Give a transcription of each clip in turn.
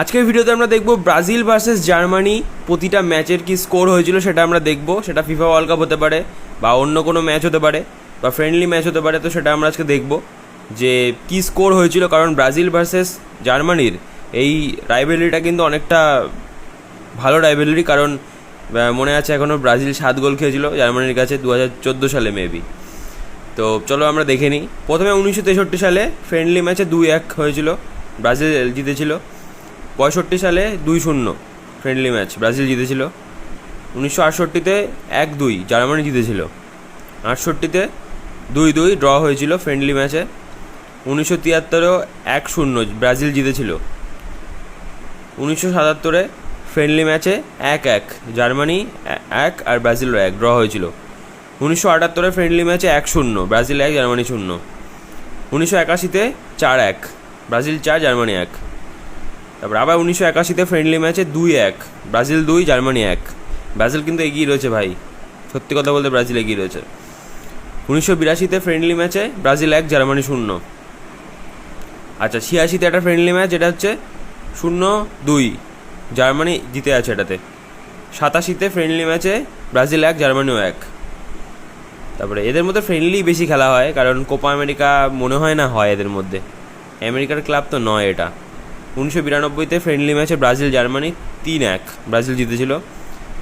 আজকের ভিডিওতে আমরা দেখব ব্রাজিল ভার্সেস জার্মানি, প্রতিটা ম্যাচের কি স্কোর হয়েছিল সেটা আমরা দেখব। সেটা ফিফা ওয়ার্ল্ড কাপ হতে পারে বা অন্য কোনো ম্যাচ হতে পারে বা ফ্রেন্ডলি ম্যাচ হতে পারে, তো সেটা আমরা আজকে দেখব যে কি স্কোর হয়েছিল। কারণ ব্রাজিল ভার্সেস জার্মানির এই রাইভেলরিটা কিন্তু অনেকটা ভালো রাইভেলরি, কারণ মনে আছে এখনও ব্রাজিল 7 গোল খেয়েছিল জার্মানির কাছে 2014 সালে মেবি। তো চলো আমরা দেখে নিই। প্রথমে 1963 সালে ফ্রেন্ডলি ম্যাচে 2-1 হয়েছিল, ব্রাজিল জিতেছিল। 65 সালে 2-0 ফ্রেন্ডলি ম্যাচ, ব্রাজিল জিতেছিল। 1968-তে 1-2 জার্মানি জিতেছিল। 68-তে 2-2 ড্র হয়েছিল ফ্রেন্ডলি ম্যাচে। 1973-এও 1-0 ব্রাজিল জিতেছিল। 1977-এ ফ্রেন্ডলি ম্যাচে 1-1 জার্মানি 1 আর ব্রাজিল 1 ড্র হয়েছিল। 1978-এ ফ্রেন্ডলি ম্যাচে 1-0 ব্রাজিল 1 জার্মানি 0। 1981-তে 4-1 Brazil 4 Germany 1। তারপর আবার 1981-তে ফ্রেন্ডলি ম্যাচে 2-1 ব্রাজিল 2 জার্মানি 1। ব্রাজিল কিন্তু এগিয়ে রয়েছে ভাই, সত্যি কথা বলতে ব্রাজিল এগিয়ে রয়েছে। 1982-তে ফ্রেন্ডলি ম্যাচে ব্রাজিল 1 জার্মানি 0। আচ্ছা, 86-তে একটা ফ্রেন্ডলি ম্যাচ, এটা হচ্ছে 0-2 জার্মানি জিতে আছে এটাতে। 87-তে ফ্রেন্ডলি ম্যাচে ব্রাজিল 1 জার্মানিও 1। তারপরে এদের মধ্যে ফ্রেন্ডলি বেশি খেলা হয়, কারণ কোপা আমেরিকা মনে হয় না হয় এদের মধ্যে, আমেরিকার ক্লাব তো নয় এটা। 1992-তে ফ্রেন্ডলি ম্যাচে ব্রাজিল জার্মানি 3-1 ব্রাজিল জিতেছিল।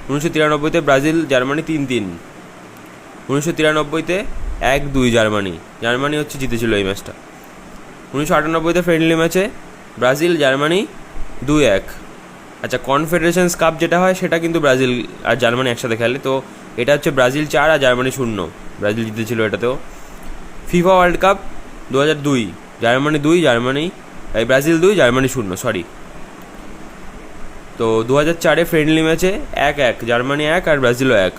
1993-তে ব্রাজিল জার্মানি 3-3। 1993-তে 1-2 জার্মানি হচ্ছে জিতেছিল এই ম্যাচটা। 1998-তে ফ্রেন্ডলি ম্যাচে ব্রাজিল জার্মানি 2-1। আচ্ছা, কনফেডারেশনস কাপ যেটা হয় সেটা কিন্তু ব্রাজিল আর জার্মানি একসাথে খেলে, তো এটা হচ্ছে ব্রাজিল 4 আর জার্মানি 0, ব্রাজিল জিতেছিল এটাতেও। FIFA world cup 2002 Germany 2 Brazil 2 Germany 0 sorry. তো 2004-এ ফ্রেন্ডলি ম্যাচে 1-1 জার্মানি 1 আর ব্রাজিলও 1।